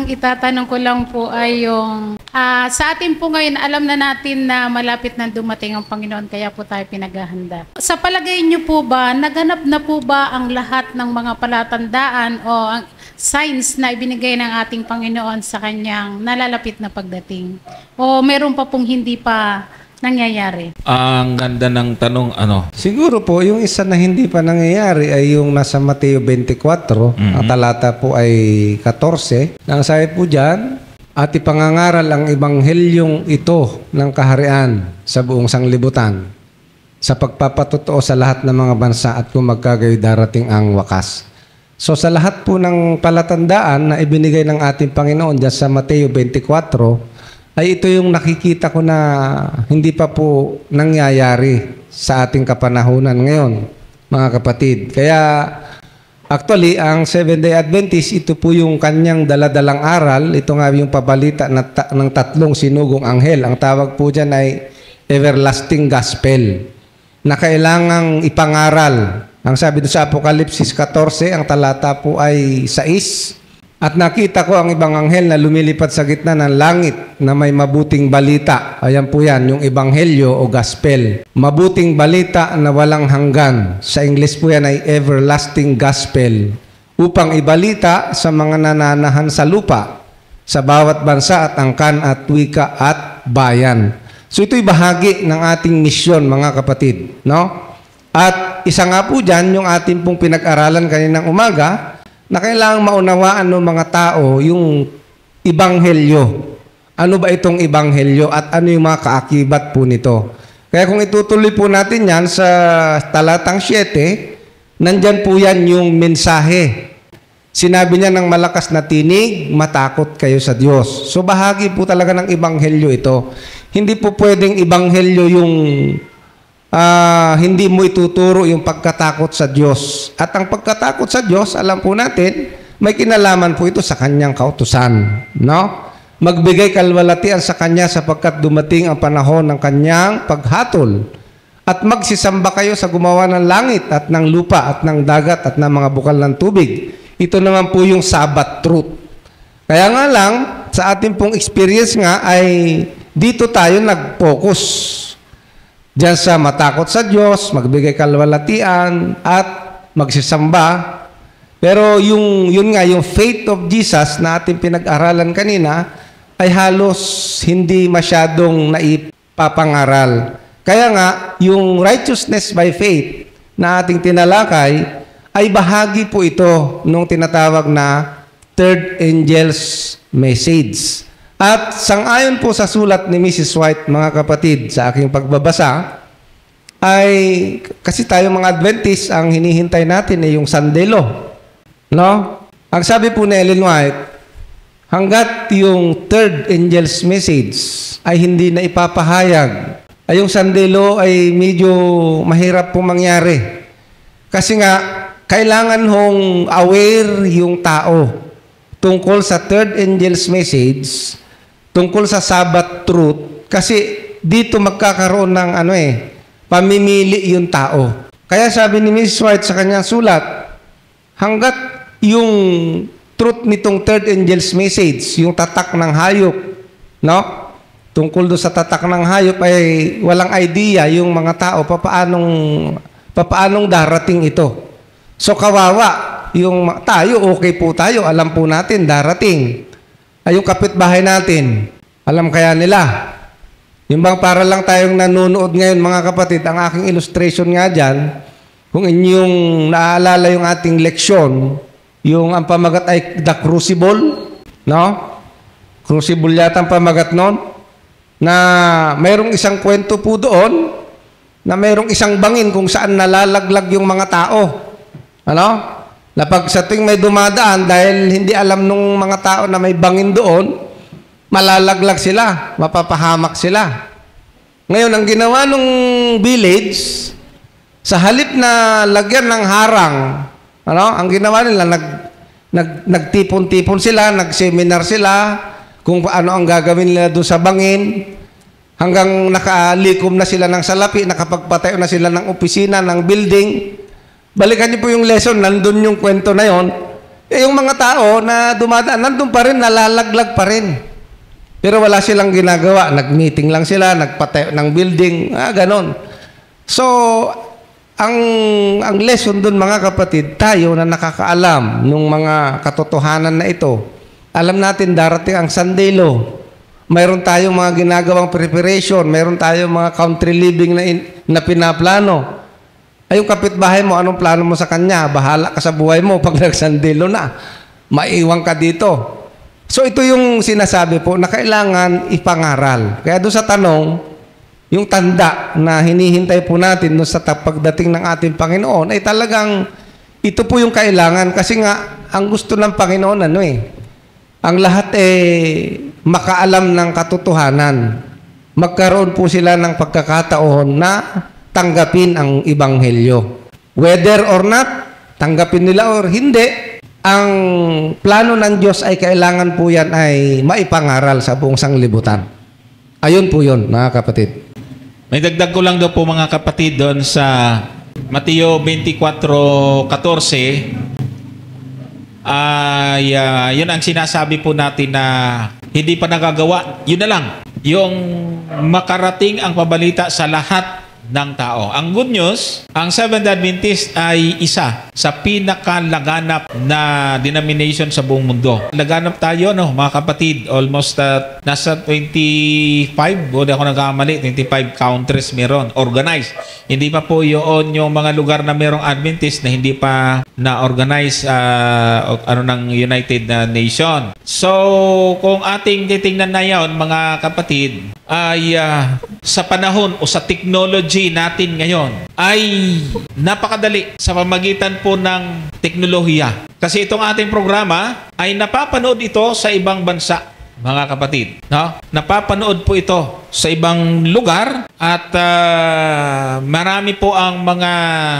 Ang itatanong ko lang po ay yung sa atin po ngayon, alam na natin na malapit na dumating ang Panginoon, kaya po tayo pinaghahanda. Sa palagay niyo po ba, naganap na po ba ang lahat ng mga palatandaan o ang signs na ibinigay ng ating Panginoon sa kanyang nalalapit na pagdating? O meron pa pong hindi pa nangyayari? Ang ganda ng tanong, ano? Siguro po, yung isa na hindi pa nangyayari ay yung nasa Mateo 24, ang talata po ay 14. Nang sabi po dyan, at ipangangaral ang ebanghelyong ito ng kaharian sa buong sanglibutan sa pagpapatotoo sa lahat ng mga bansa at kung magkagayoy darating ang wakas. So sa lahat po ng palatandaan na ibinigay ng ating Panginoon dyan sa Mateo 24, ay ito yung nakikita ko na hindi pa po nangyayari sa ating kapanahunan ngayon, mga kapatid. Kaya actually, ang Seventh-day Adventist, ito po yung kanyang daladalang aral. Ito nga yung pabalita ng tatlong sinugong anghel. Ang tawag po dyan ay everlasting gospel na kailangang ipangaral. Ang sabi doon sa Apokalipsis 14, ang talata po ay 6. At nakita ko ang ibang anghel na lumilipad sa gitna ng langit na may mabuting balita. Ayan po yan, yung ebanghelyo o gospel. Mabuting balita na walang hanggan. Sa English po yan ay everlasting gospel. Upang ibalita sa mga nananahan sa lupa, sa bawat bansa at angkan at wika at bayan. So ito'y bahagi ng ating misyon, mga kapatid. No? At isa nga po dyan, yung ating pong pinag-aralan kaninang umaga, na kailangang maunawaan ng mga tao yung ibanghelyo. Ano ba itong ibanghelyo at ano yung mga kaakibat po nito? Kaya kung itutuloy po natin yan sa talatang 7, nandyan po yan yung mensahe. Sinabi niya ng malakas na tinig, matakot kayo sa Diyos. So bahagi po talaga ng ibanghelyo ito. Hindi po pwedeng ibanghelyo yung hindi mo ituturo yung pagkatakot sa Diyos. At ang pagkatakot sa Diyos, alam po natin, may kinalaman po ito sa kanyang kautusan. No? Magbigay kalwalatian sa kanya sapagkat dumating ang panahon ng kanyang paghatol. At magsisamba kayo sa gumawa ng langit at ng lupa at ng dagat at ng mga bukal ng tubig. Ito naman po yung Sabbath truth. Kaya nga lang, sa ating pong experience nga ay dito tayo nag-focus. Diyan sa matakot sa Diyos, magbigay kalwalatian, at magsisamba. Pero yun nga, yung faith of Jesus na ating pinag-aralan kanina, ay halos hindi masyadong naipapangaral. Kaya nga, yung righteousness by faith na ating tinalakay, ay bahagi po ito nung tinatawag na third angel's message. At sang-ayon po sa sulat ni Mrs. White, mga kapatid, sa aking pagbabasa, ay kasi tayo mga Adventist, ang hinihintay natin ay yung sandelo. No? Ang sabi po ni Ellen White, hanggat yung third angel's message ay hindi na ipapahayag, ay yung sandelo ay medyo mahirap po mangyari. Kasi nga, kailangan hong aware yung tao tungkol sa third angel's message, tungkol sa Sabbath truth, kasi dito magkakaroon ng pamimili yung tao. Kaya sabi ni Mrs. White sa kanyang sulat, hanggat yung truth nitong third angel's message, yung tatak ng hayop, no? Tungkol do sa tatak ng hayop ay walang idea yung mga tao papaanong darating ito. So kawawa, yung tayo, okay po tayo, alam po natin darating. Ay yung kapitbahay natin, alam kaya nila. Yung bang para lang tayong nanonood ngayon, mga kapatid, ang aking illustration nga dyan, kung inyong naaalala yung ating leksyon, yung ang pamagat ay The Crucible, no? Crucible yata ang pamagat nun, na mayroong isang kwento po doon, na mayroong isang bangin kung saan nalalaglag yung mga tao. Ano? Na pag sa tuwing may dumadaan, dahil hindi alam nung mga tao na may bangin doon, malalaglag sila, mapapahamak sila. Ngayon, ang ginawa nung village, sa halip na lagyan ng harang, ang ginawa nila, nagtipon-tipon sila, nagseminar sila, kung ano ang gagawin nila doon sa bangin, hanggang nakalikom na sila ng salapi, nakapagpatayo na sila ng opisina, ng building. Balikan niyo po yung lesson, nandun yung kwento na yon. Eh, yung mga tao na dumadaan, nandun pa rin, nalalaglag pa rin. Pero wala silang ginagawa. Nag-meeting lang sila, nagpatayo ng building, ganon. So, ang lesson dun mga kapatid, tayo na nakakaalam ng mga katotohanan na ito, alam natin darating ang Sunday Law. Mayroon tayong mga ginagawang preparation, mayroon tayong mga country living na pinaplano. Ay, yung kapitbahay mo, anong plano mo sa kanya? Bahala ka sa buhay mo pag nag-Sunday Law na. Maiwan ka dito. So ito yung sinasabi po na kailangan ipangaral. Kaya doon sa tanong, yung tanda na hinihintay po natin doon sa pagdating ng ating Panginoon ay talagang ito po yung kailangan kasi nga ang gusto ng Panginoon ang lahat makaalam ng katotohanan. Magkaroon po sila ng pagkakataon na tanggapin ang Ebanghelyo. Whether or not, tanggapin nila or hindi, ang plano ng Diyos ay kailangan po yan ay maipangaral sa buong sanglibutan. Ayun po yun, mga kapatid. May dagdag ko lang daw po mga kapatid doon sa Mateo 24:14. Yun ang sinasabi po natin na hindi pa nagagawa. Yun na lang. Yung makarating ang pabalita sa lahat ng tao. Ang good news, ang Seventh-day Adventist ay isa sa pinakalaganap na denomination sa buong mundo. Laganap tayo, mga kapatid, almost nasa 25, o di ako nagkamali, 25 countries meron, organized. Hindi pa po yun yung mga lugar na merong Adventist na hindi pa na-organize ng United Nation. So, kung ating titingnan na yun, mga kapatid, ay sa panahon o sa technology natin ngayon ay napakadali sa pamagitan po ng teknolohiya. Kasi itong ating programa ay napapanood ito sa ibang bansa, mga kapatid. No? Napapanood po ito sa ibang lugar at marami po ang mga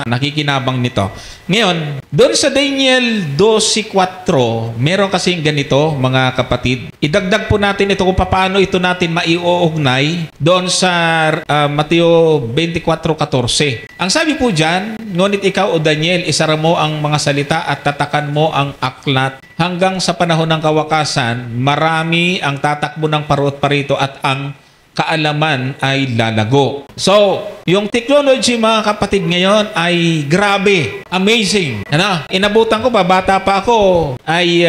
nakikinabang nito. Ngayon, doon sa Daniel 12:4, meron kasing ganito, mga kapatid. Idagdag po natin ito kung paano ito natin maiuugnay doon sa Mateo 24:14. Ang sabi po dyan, ngunit ikaw o Daniel, isara mo ang mga salita at tatakan mo ang aklat hanggang sa panahon ng kawakasan, marami ang tatakbo ng parot parito at ang kaalaman ay lalago. So, yung technology, mga kapatid, ngayon ay grabe, amazing. Inabutan ko pa, bata pa ako, ay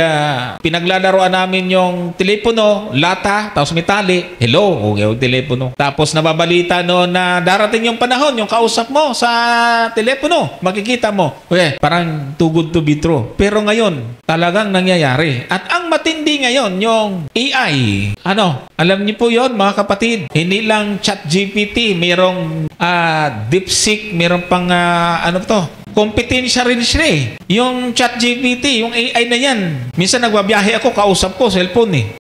pinaglalaroan namin yung telepono, lata, tapos may tali. Hello, yung telepono. Tapos nababalita no na darating yung panahon, yung kausap mo sa telepono, makikita mo. Okay, parang too good to be true. Pero ngayon, talagang nangyayari. At ang matindi ngayon, yung AI. Alam niyo po yon, mga kapatid. Hindi lang ChatGPT, mayroong DeepSeek, mayroong pang kompetensya rin siya Yung ChatGPT, yung AI na yan. Minsan nagbabiyahe ako, kausap ko, cellphone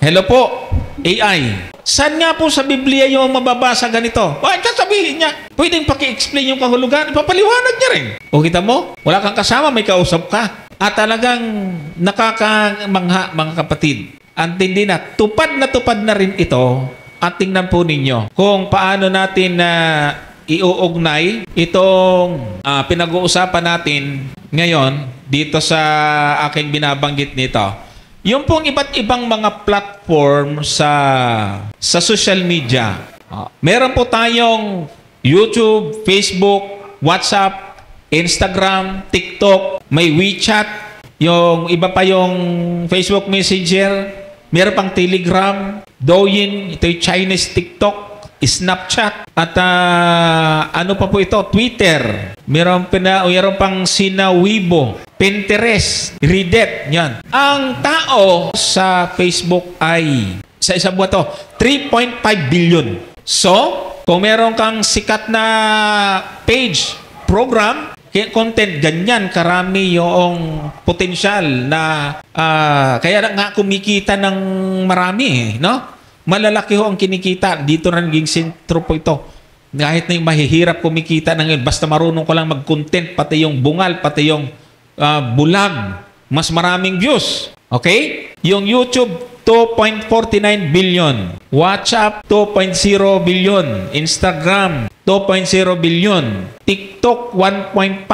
hello po, AI. Saan nga po sa Biblia yung mababasa ganito? Sabihin niya, pwedeng paki-explain yung kahulugan, ipapaliwanag niya rin. O kita mo, wala kang kasama, may kausap ka. At talagang nakakamangha, mga kapatid. Ang tindi na tupad na rin ito. At tingnan po ninyo kung paano natin iuugnay itong pinag-uusapan natin ngayon dito sa aking binabanggit nito. Yung pong iba't ibang mga platform sa social media. Meron po tayong YouTube, Facebook, WhatsApp, Instagram, TikTok, may WeChat, yung iba pa yung Facebook Messenger, meron pang Telegram, Douyin, ito yung Chinese TikTok, Snapchat, at ano pa po ito? Twitter. Meron pang Sina Weibo, Pinterest, Reddit, yan. Ang tao sa Facebook ay, sa isang buwan to, 3.5 billion. So, kung meron kang sikat na page, program, content, ganyan karami yung potensyal na kaya nga kumikita ng marami, no? Malalaki ho ang kinikita. Dito na naging sentro po ito. Kahit na yung mahihirap kumikita ng yun, basta marunong ko lang mag-content, pati yung bungal, pati yung bulag, mas maraming views. Okay? Yung YouTube, 2.49 billion. WhatsApp, 2.0 billion. Instagram, 2.0 billion. TikTok, 1.5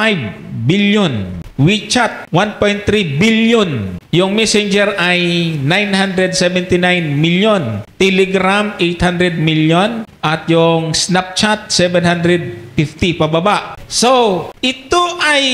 billion. WeChat, 1.3 billion. Yung Messenger ay 979 million. Telegram, 800 million. At yung Snapchat, 750 pababa. So, ito ay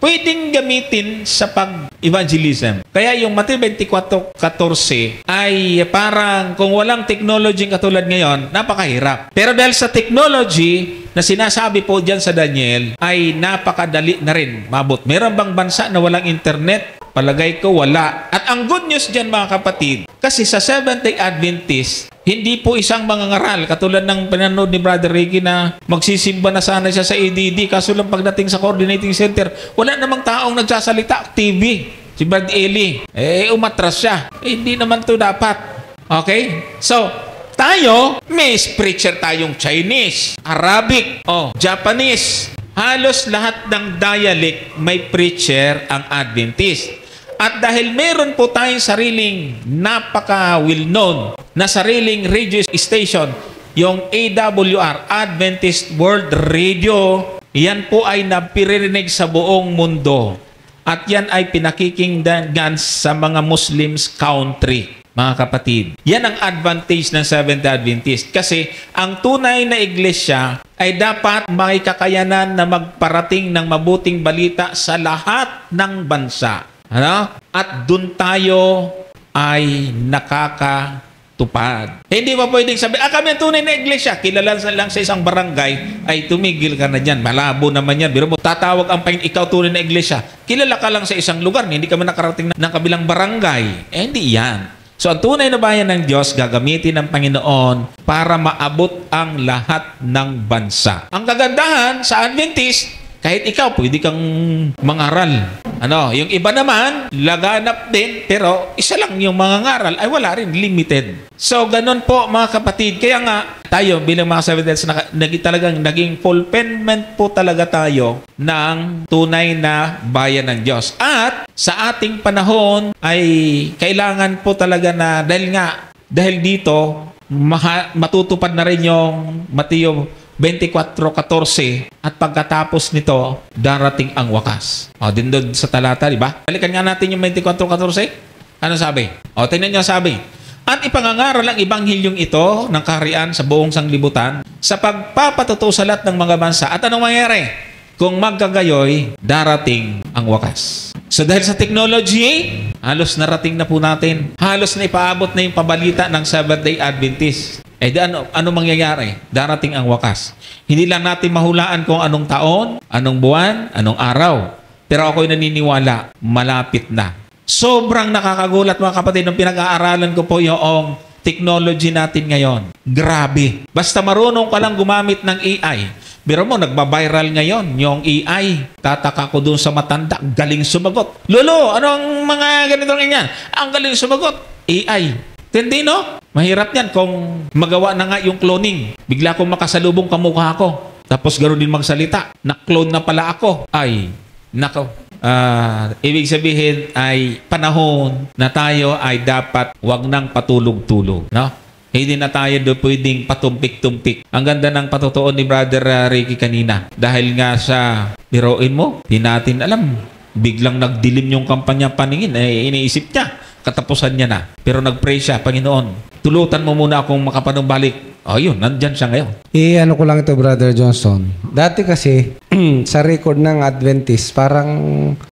pwedeng gamitin sa pag-evangelism. Kaya yung Mateo 24:14 ay parang kung walang technology katulad ngayon, napakahirap. Pero dahil sa technology na sinasabi po dyan sa Daniel, ay napakadali na rin mabot. Meron bang bansa na walang internet? Palagay ko wala. At ang good news dyan mga kapatid, kasi sa Seventh-day Adventist, hindi po isang mangangaral katulad ng pinanood ni Brother Ricky na magsisimba na sana siya sa ADD, kaso lang pagdating sa coordinating center, wala namang taong nagsasalita. TV, si Brad Eli, umatras siya. Hindi naman to dapat. Okay? So, tayo, may preacher tayong Chinese, Arabic, Japanese. Halos lahat ng dialect may preacher ang Adventist. At dahil meron po tayong sariling napaka-well-known na sariling radio station, yung AWR, Adventist World Radio, yan po ay napiririnig sa buong mundo. At yan ay pinakikinggan sa mga Muslims country. Mga kapatid, yan ang advantage ng Seventh-day Adventist. Kasi ang tunay na iglesia ay dapat may kakayanan na magparating ng mabuting balita sa lahat ng bansa. Ano? At dun tayo ay nakakatupad. Hindi ba pwedeng sabi, kami ang tunay na iglesia, kilala lang sa isang barangay, ay tumigil ka na dyan. Malabo naman yan. Biro mo, tatawag ang ikaw tunay na iglesia. Kilala ka lang sa isang lugar, hindi ka man nakarating ng kabilang barangay. Hindi yan. So, ang tunay na bayan ng Diyos, gagamitin ng Panginoon para maabot ang lahat ng bansa. Ang kagandahan sa Adventist, kahit ikaw, pwede kang mangaral. Yung iba naman, laganap din, pero isa lang yung mangangaral, ay wala rin, limited. So, ganun po mga kapatid. Kaya nga, tayo bilang mga Seventh-day talagang naging fulfillment po talaga tayo ng tunay na bayan ng Diyos. At sa ating panahon ay kailangan po talaga na dahil dito matutupad na rin yung Mateo 24:14 at pagkatapos nito darating ang wakas. Din doon sa talata, di ba? Balikan nga natin yung 24:14. Ano sabi? Tingnan niyo sabi. At ipangangaral ang ebanghilyong ito ng kaharian sa buong sanglibutan sa pagpapatuto sa lahat ng mga bansa. At anong mangyayari? Kung magkagayoy, darating ang wakas. So dahil sa technology, halos narating na po natin. Halos na ipaabot na yung pabalita ng Seventh-day Adventist. Ano mangyayari? Darating ang wakas. Hindi lang natin mahulaan kung anong taon, anong buwan, anong araw. Pero ako'y naniniwala, malapit na. Sobrang nakakagulat mga kapatid nung pinag-aaralan ko po yung technology natin ngayon. Grabe. Basta marunong ka lang gumamit ng AI. Pero mo, nagbabiral ngayon yung AI. Tataka ko dun sa matanda, galing sumagot. Lolo, anong mga ganitong ganyan? Ang galing sumagot, AI. Hindi, no? Mahirap yan kung magawa na nga yung cloning. Bigla kong makasalubong kamukha ko. Tapos gano'n din magsalita. Na-clone na pala ako. Ay, nako. Ibig sabihin ay panahon na tayo ay dapat wag nang patulog-tulog. No? Hindi na tayo pwedeng patumpik-tumpik. Ang ganda ng patutuon ni Brother Ricky kanina. Dahil nga sa biroin mo, di natin alam. Biglang nagdilim yung kampanya paningin. Iniisip niya. Katapusan niya na. Pero nag-pray siya, Panginoon, tulutan mo muna akong makapanumbalik. Yun, nandyan siya ngayon. Ano ko lang ito, Brother Johnson. Dati kasi, sa record ng Adventist, parang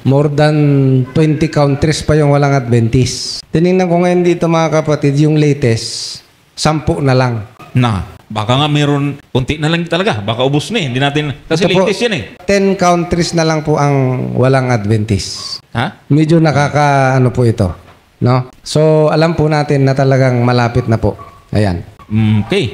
more than 20 countries pa yung walang Adventist. Tinignan ko ngayon dito mga kapatid, yung latest, 10 na lang. Baka nga meron, punti na lang talaga. Baka ubos na hindi natin, kasi ito latest yan 10 countries na lang po ang walang Adventist. Ha? Medyo nakaka-ano po ito. No? So, alam po natin na talagang malapit na po. Ayan. Okay.